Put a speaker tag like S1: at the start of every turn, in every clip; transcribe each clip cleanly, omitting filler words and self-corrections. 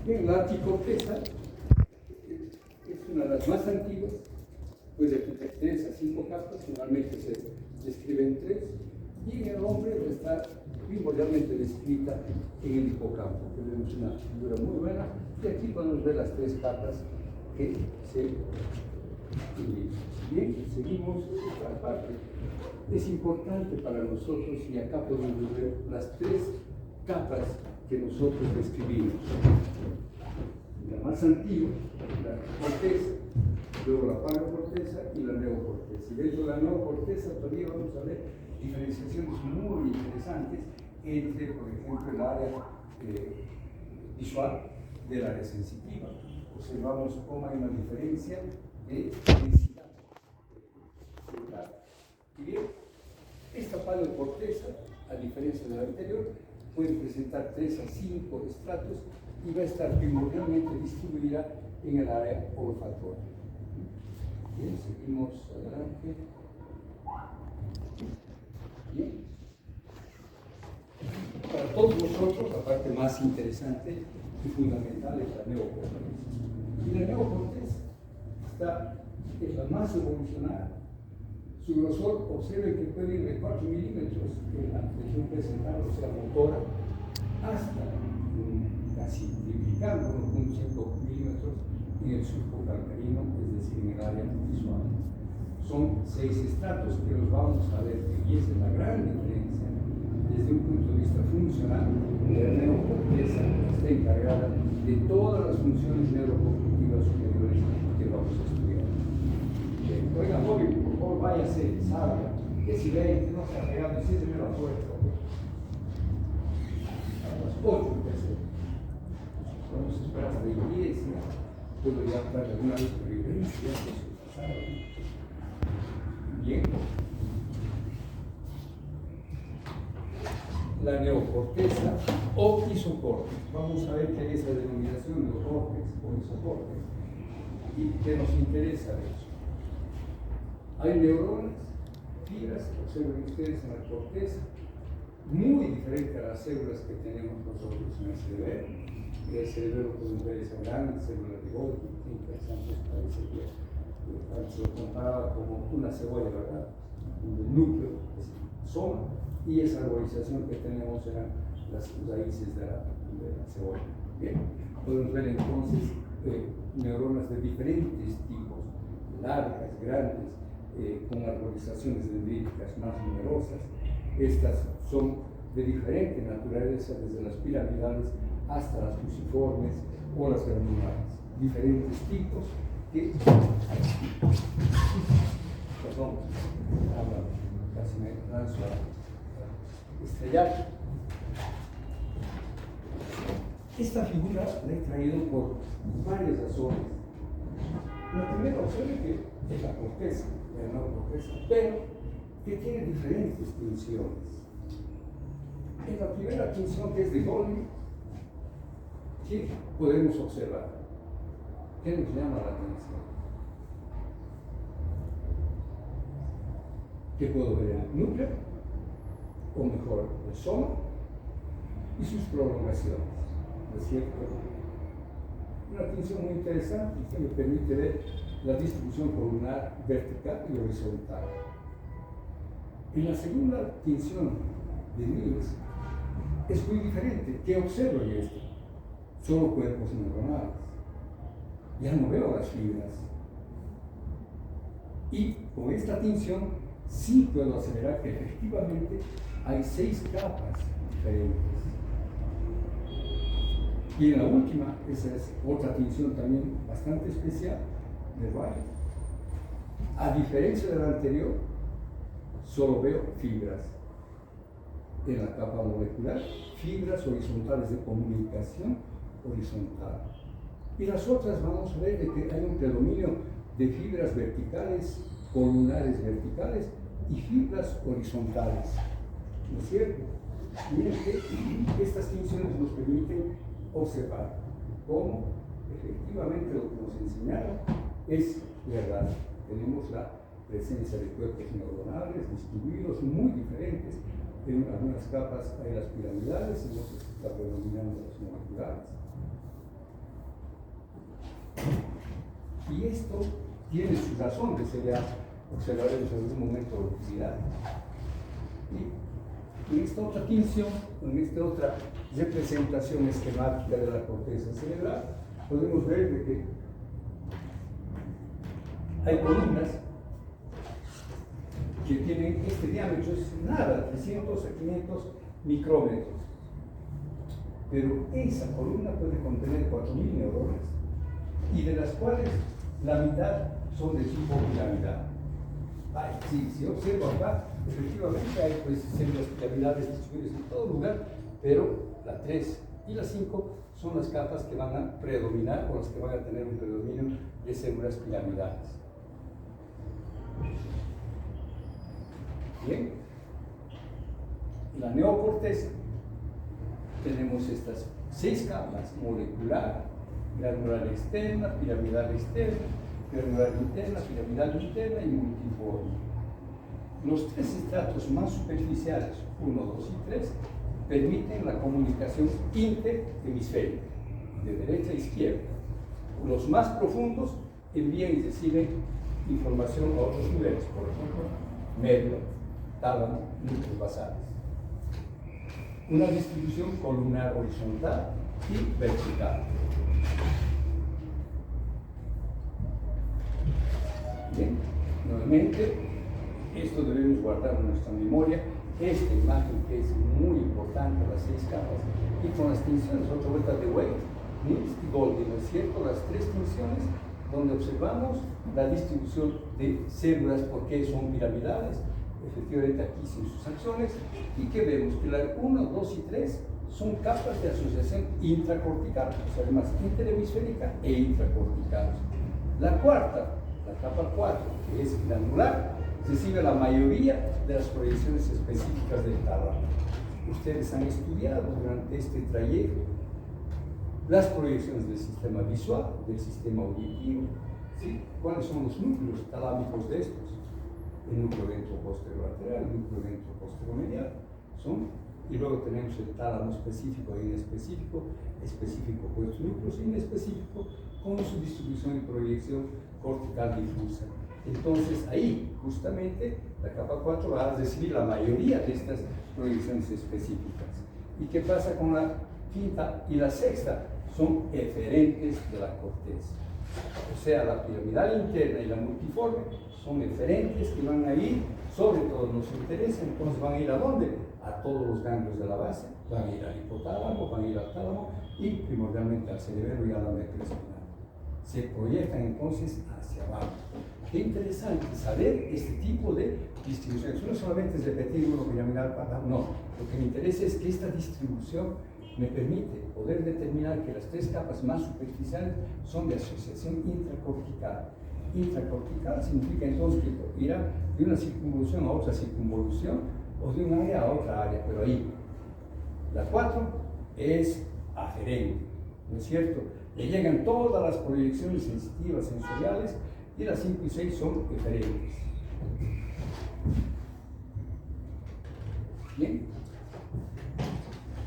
S1: Bien, la arquicorteza es una de las más antiguas, puede tener 3 a 5 capas, generalmente se describe en 3, y en el hombre está primordialmente descrita en el hipocampo, que vemos una figura muy buena, y aquí podemos ver las 3 capas que se dividen. Bien, seguimos esta parte. Es importante para nosotros, y acá podemos ver las 3 capas que nosotros describimos. La más antigua, la corteza, luego la paracorteza y la neocorteza. Y dentro de la neocorteza todavía vamos a ver diferenciaciones muy interesantes entre, por ejemplo, el área visual del área sensitiva. Observamos cómo hay una diferencia de densidad celular. Y bien, esta paleocorteza, a diferencia de la anterior, puede presentar 3 a 5 estratos y va a estar primordialmente distribuida en el área olfatoria. Bien, seguimos adelante. Bien. Para todos nosotros, la parte más interesante y fundamental es la neocorteza. Y la neocorteza es la más evolucionada. Su grosor, observen que puede ir de 4 milímetros en la región presentral, o sea, motora, hasta casi triplicando 1.5 milímetros en el surco calcarino, es decir, en el área visual. Son 6 estratos que los vamos a ver, y esa es la gran diferencia. Desde un punto de vista funcional, la neocorteza está encargada de todas las funciones neurocognitivas superiores que vamos a estudiar. Oiga, Bobby, por favor, váyase, salga, que si ve que no se ha pegado, y ciérreme la puerta. A las 8 empecé. Vamos a esperar hasta las 10, puedo ya dar alguna referencia, bien. La neocorteza o isocórtex. Vamos a ver qué es esa denominación, neocórtex o isocórtex. ¿Y qué nos interesa de eso? Hay neuronas, fibras, observen ustedes en la corteza, muy diferente a las células que tenemos nosotros en el cerebro. El cerebro pueden ver esa gran célula de Golgi, que interesante, parece que se lo comparaba como una cebolla, ¿verdad? El núcleo es soma, y esa arborización que tenemos eran las raíces de la cebolla. Bien, podemos ver entonces neuronas de diferentes tipos, largas, grandes, con arborizaciones dendríticas más numerosas. Estas son de diferente naturaleza, desde las piramidales hasta las fusiformes o las granulares. Diferentes tipos que... Perdón, casi me lanzo a estrellar. Esta figura la he traído por varias razones. La primera opción es que es la corteza, la neocorteza, pero que tiene diferentes tinciones. En la primera tinción, que es de Golgi, ¿qué podemos observar? ¿Qué nos llama la atención? ¿Qué puedo ver? El núcleo, o mejor, el soma y sus prolongaciones, ¿no es cierto? Una tinción muy interesante que me permite ver la distribución columnar vertical y horizontal. En la segunda tinción de Mills es muy diferente. ¿Qué observo en esto? Solo cuerpos neuronales. Ya no veo las fibras. Y con esta tinción sí puedo aseverar que efectivamente hay 6 capas diferentes. Y en la última, esa es otra tinción también bastante especial de Wright. A diferencia de la anterior, solo veo fibras. En la capa molecular, fibras horizontales de comunicación horizontal. Y las otras vamos a ver de que hay un predominio de fibras verticales, columnares verticales y fibras horizontales. ¿No es cierto? Miren que estas tinciones nos permiten observar cómo efectivamente lo que nos enseñaron es verdad. Tenemos la presencia de cuerpos neuronales distribuidos muy diferentes. En algunas capas hay las piramidales, en otras está predominando las moleculares. Y esto tiene su razón de ser, ya observaremos en algún momento la utilidad. Y en esta otra tinción, en esta otra representación esquemática de la corteza cerebral, podemos ver de que hay columnas que tienen este diámetro, es nada, 300 a 500 micrómetros. Pero esa columna puede contener 4.000 neuronas, y de las cuales la mitad son de tipo piramidal. Si observo acá, efectivamente hay pues células piramidales distribuidas en todo lugar, pero la 3 y la 5 son las capas que van a predominar o las que van a tener un predominio de células piramidales. Bien, la neocorteza, tenemos estas 6 capas: molecular, granular externa, piramidal externa, granular interna, piramidal interna y multiforme. Los 3 estratos más superficiales, 1, 2 y 3, permiten la comunicación interhemisférica, de derecha a izquierda. Los más profundos envían y reciben información a otros niveles, por ejemplo, medio, tálamo, núcleos basales. Una distribución columnar horizontal y vertical. Bien, nuevamente, esto debemos guardar en nuestra memoria. Esta imagen que es muy importante, las 6 capas, y con las tensiones, otra vuelta de Wade, Mills y Golding, ¿no es cierto? Las 3 tensiones donde observamos la distribución de células, porque son piramidales, efectivamente aquí sin sus acciones, y que vemos que la 1, 2 y 3 son capas de asociación intracortical, o sea, además interhemisférica e intracortical. La cuarta, la capa 4, que es granular, recibe la mayoría de las proyecciones específicas del tálamo. Ustedes han estudiado durante este trayecto las proyecciones del sistema visual, del sistema auditivo, ¿sí? ¿Cuáles son los núcleos talámicos de estos? El núcleo ventroposterolateral, el núcleo ventroposteromedial, y luego tenemos el tálamo específico e inespecífico, específico por estos núcleos, inespecífico con su distribución y proyección cortical difusa. Entonces ahí justamente la capa 4 va a recibir la mayoría de estas proyecciones específicas. ¿Y qué pasa con la quinta y la sexta? Son eferentes de la corteza. O sea, la piramidal interna y la multiforme son eferentes que van a ir, sobre todo nos interesa, entonces van a ir ¿a dónde? A todos los ganglios de la base, van a ir al hipotálamo, van a ir al tálamo y primordialmente al cerebelo y a la médula espinal. Se proyectan entonces hacia abajo. Qué interesante saber este tipo de distribuciones. No solamente es repetir uno piramidal para no. Lo que me interesa es que esta distribución me permite poder determinar que las 3 capas más superficiales son de asociación intracortical. Intracortical significa entonces que irá de una circunvolución a otra circunvolución o de un área a otra área, pero ahí. La 4 es aferente, ¿no es cierto? Le llegan todas las proyecciones sensitivas, sensoriales, y las 5 y 6 son eferentes. Bien.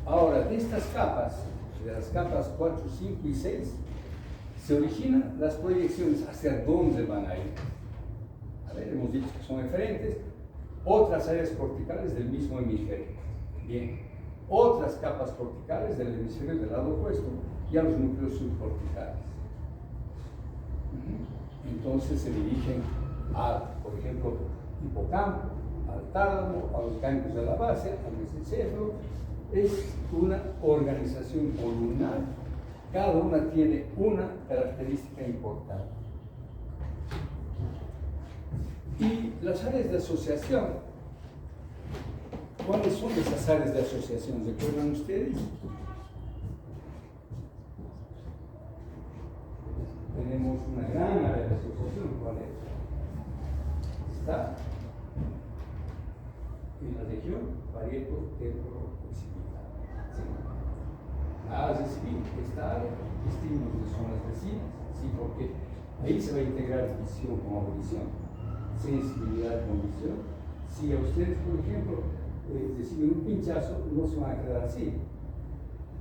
S1: Ahora, de estas capas, de las capas 4, 5 y 6, se originan las proyecciones hacia dónde van a ir. A ver, hemos dicho que son eferentes, otras áreas corticales del mismo hemisferio. Bien, otras capas corticales del hemisferio del lado opuesto y a los núcleos subcorticales. Entonces se dirigen al, por ejemplo, hipocampo, al tálamo, a los ganglios de la base, al mesencéfalo. Es una organización columnar, cada una tiene una característica importante. Y las áreas de asociación, ¿cuáles son esas áreas de asociación? ¿Recuerdan ustedes? Tenemos una gran área de asociación. ¿Cuál es? Está en la región parieto-temporo-occipital. ¿Sí? A recibir esta área, estímulos de zonas vecinas, ¿sí? Porque ahí se va a integrar visión con audición, sensibilidad con visión. Si a ustedes, por ejemplo, reciben un pinchazo, no se van a quedar así.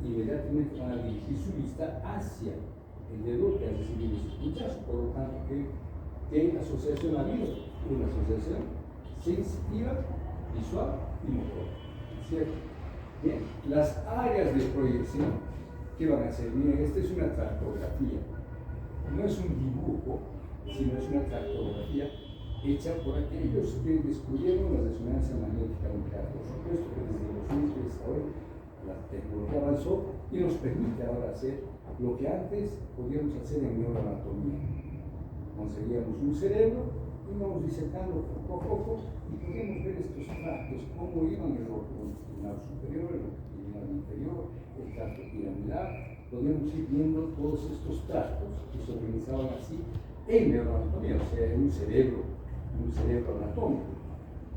S1: Inmediatamente van a dirigir su vista hacia el dedo que ha recibido ese pinchazo, por lo tanto, ¿qué asociación ha habido? Una asociación sensitiva, visual y motor, ¿cierto? Bien, las áreas de proyección, ¿qué van a hacer? Miren, esta es una tractografía, no es un dibujo, sino es una tractografía hecha por aquellos que descubrieron la resonancia magnética nuclear. Por supuesto que desde los 2000 hasta hoy la tecnología avanzó y nos permite ahora hacer lo que antes podíamos hacer en neuroanatomía. Conseguíamos un cerebro, íbamos disecando poco a poco y podíamos ver estos tractos, cómo iban el longitudinal superior, el longitudinal inferior, el tracto piramidal. Podíamos ir viendo todos estos tractos que se organizaban así en neuroanatomía, o sea, en un cerebro anatómico.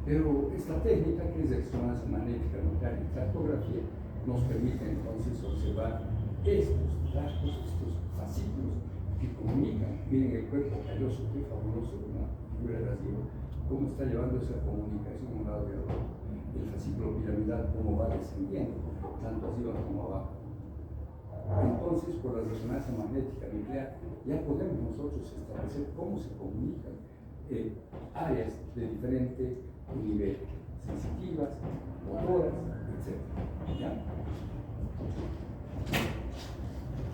S1: Pero esta técnica, que es de resonancia magnética nuclear y tractografía, nos permite entonces observar estos tractos, estos fascículos que comunican. Miren el cuerpo calloso, qué fabuloso, una figura graciosa, cómo está llevando esa comunicación de un lado y otro. El fascículo piramidal, cómo va descendiendo, tanto arriba como abajo. Entonces, por la resonancia magnética nuclear, ya podemos nosotros establecer cómo se comunican áreas de diferente nivel, sensitivas, motoras, etc.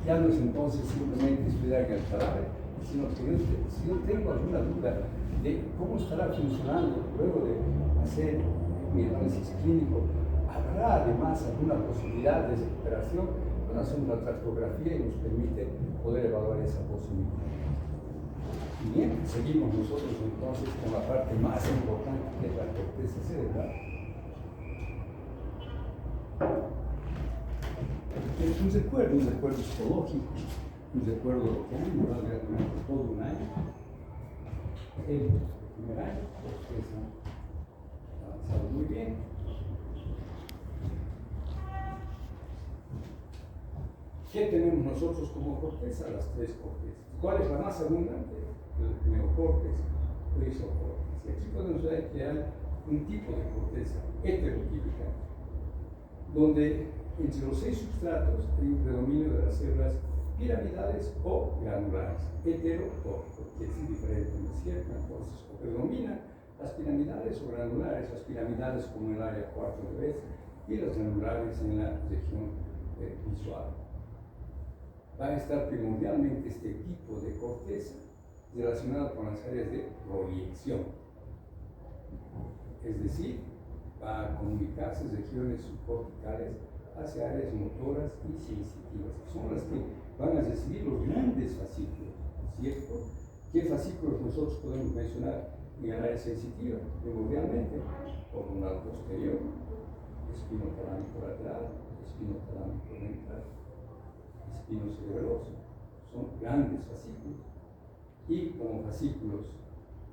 S1: Ya no es entonces simplemente estudiar el cadáver, sino que si yo tengo alguna duda de cómo estará funcionando luego de hacer mi análisis clínico, habrá además alguna posibilidad de recuperación, bueno, hacer una tractografía y nos permite poder evaluar esa posibilidad. Y bien, seguimos nosotros entonces con la parte más importante, que es la corteza cerebral. Es un recuerdo psicológico, un recuerdo de lo que han durado durante todo un año. El primer año, pues ha avanzado muy bien. ¿Qué tenemos nosotros como corteza? Las tres cortezas. ¿Cuál es la más abundante? El neocórtex o isocórtex. Y aquí podemos ver que hay un tipo de corteza heterotípica, donde entre los 6 substratos hay un predominio de las células piramidales o granulares. Heterotópico, que es diferente, ¿no es cierto? Entonces, o predominan las piramidales o granulares, las piramidales como en el área 4 de Bess y las granulares en la región visual. Va a estar primordialmente este tipo de corteza relacionado con las áreas de proyección, es decir, va a comunicarse regiones subcorticales hacia áreas motoras y sensitivas, que son las que van a recibir los grandes fascículos, ¿cierto? ¿Qué fascículos nosotros podemos mencionar en el área sensitiva? Primordialmente, coronal posterior, espinotalámico lateral, espinotalámico ventral, espino cerebroso, son grandes fascículos. Y como fascículos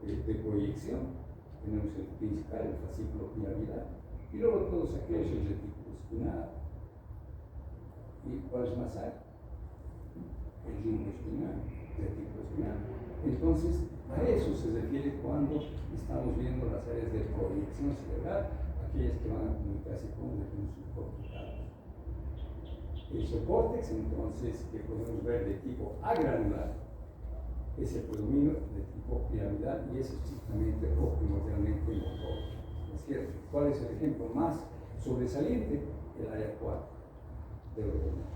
S1: de proyección, tenemos el principal, el fascículo piramidal, y luego todos aquellos, el retículo espinal. ¿Y cuáles más hay? El yungo espinal, el retículo espinal. Entonces, a eso se refiere cuando estamos viendo las áreas de proyección cerebral, aquellas que van a comunicarse con regiones subcorticales. El isocórtex, entonces, que podemos ver de tipo agranular, es el predominio de tipo piramidal y es estrictamente o primordialmente motor. ¿Es cierto? ¿Cuál es el ejemplo más sobresaliente? El área 4 de Orgullo.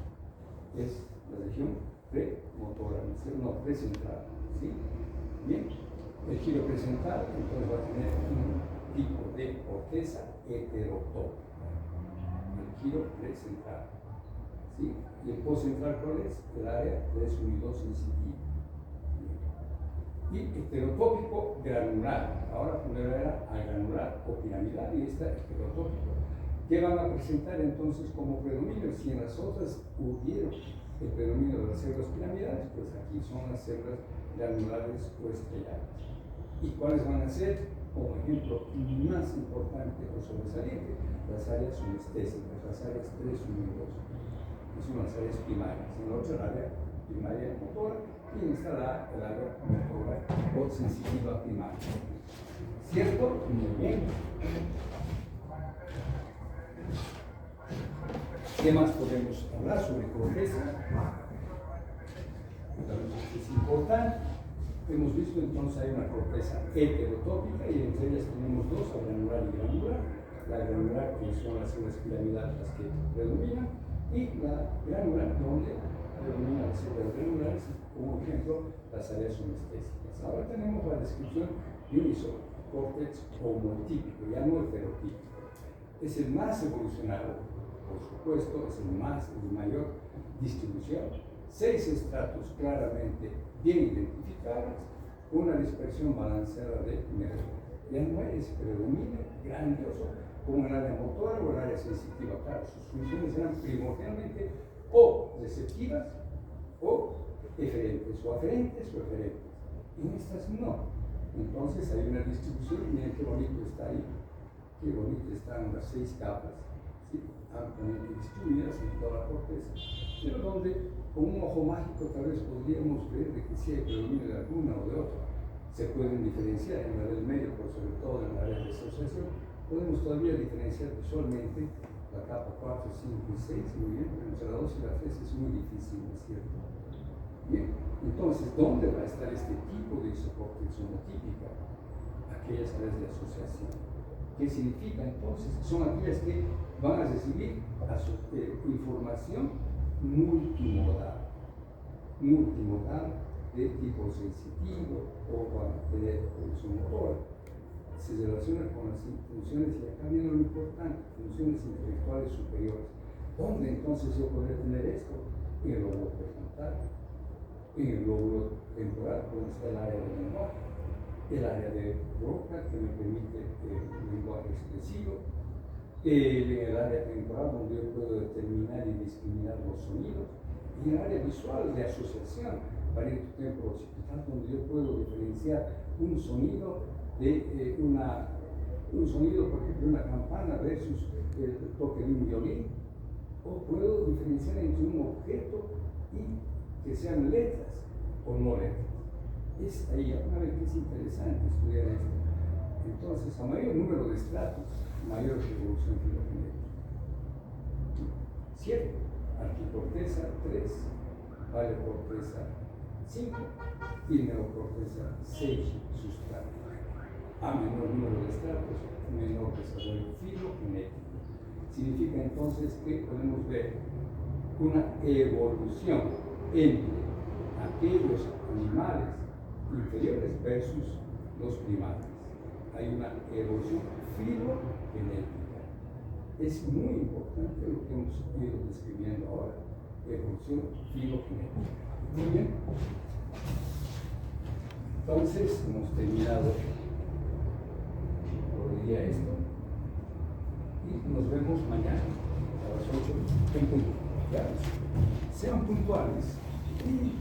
S1: Es la región premotora, no, precentral. ¿Sí? Bien. El giro precentral entonces va a tener un tipo de corteza heterotópica. El giro precentral. ¿Sí? Y el postcentral, ¿cuál es? El área 3, 1 y 2 sensitiva. Y heterotópico granular, ahora era a granular o piramidal y esta heterotópico. ¿Qué van a presentar entonces como predominio? Si en las otras hubieron el predominio de las células piramidales, pues aquí son las células granulares o estrelladas. ¿Y cuáles van a ser? Como ejemplo más importante o sobresaliente, las áreas anestésicas, las áreas 3, 1 y 2, que son las áreas primarias. En la otra área primaria motora, y está el área motora o sensitiva primaria. ¿Cierto? Muy bien. ¿Qué más podemos hablar sobre corteza? Es importante. Hemos visto entonces hay una corteza heterotópica y entre ellas tenemos dos, la granular y granular. La granular, que son las células piramidales las que predominan, y la granular, donde predominan las células granulares, como ejemplo las áreas sonestésicas. Ahora tenemos la descripción de un isocórtex homotípico, ya no heterotípico. Es el más evolucionado, por supuesto, es el de mayor distribución. 6 estratos claramente bien identificados, una dispersión balanceada de minerales. Ya no es predomina grandioso como el área motora o el área sensitiva. Claro, sus funciones eran primordialmente o receptivas o eferentes, o aferentes o eferentes. En estas no. Entonces hay una distribución, miren qué bonito está ahí, qué bonito están las 6 capas, ¿sí? Ampliamente distribuidas en toda la corteza, pero donde con un ojo mágico tal vez podríamos ver de que si hay predominio de alguna o de otra. Se pueden diferenciar en la del medio, pero sobre todo en la área de asociación, podemos todavía diferenciar visualmente la capa 4, 5 y 6, muy bien, pero entre la 2 y la 3 es muy difícil, ¿no es cierto? Bien, entonces, ¿dónde va a estar este tipo de isocórtex homotípica? Aquellas áreas de asociación. ¿Qué significa entonces? Son aquellas que van a recibir información multimodal de tipo sensitivo o van a tener producción motora. Se relaciona con las funciones, y acá viene lo importante, funciones intelectuales superiores. ¿Dónde entonces yo podría tener esto? En el lóbulo prefrontal, en el lóbulo temporal, donde está el área del lenguaje, el área de Broca, que me permite el lenguaje expresivo, en el área temporal, donde yo puedo determinar y discriminar los sonidos, y el área visual de asociación, parieto temporo occipital, donde yo puedo diferenciar un sonido de un sonido, por ejemplo, de una campana versus el toque de un violín, o puedo diferenciar entre un objeto y que sean letras o no letras. Es ahí, una vez que es interesante estudiar esto. Entonces, a mayor número de estratos, mayor evolución filogenética. 7, arquicorteza 3, paleocorteza 5 y neocorteza 6 sustratos. A menor número de estratos, menor desarrollo filogenético. Significa entonces que podemos ver una evolución entre aquellos animales inferiores versus los primates. Hay una evolución filogenética. Es muy importante lo que hemos ido describiendo ahora, evolución filogenética. Muy bien. Entonces, hemos terminado por hoy día esto y nos vemos mañana a las 8 en punto. Sean puntuales y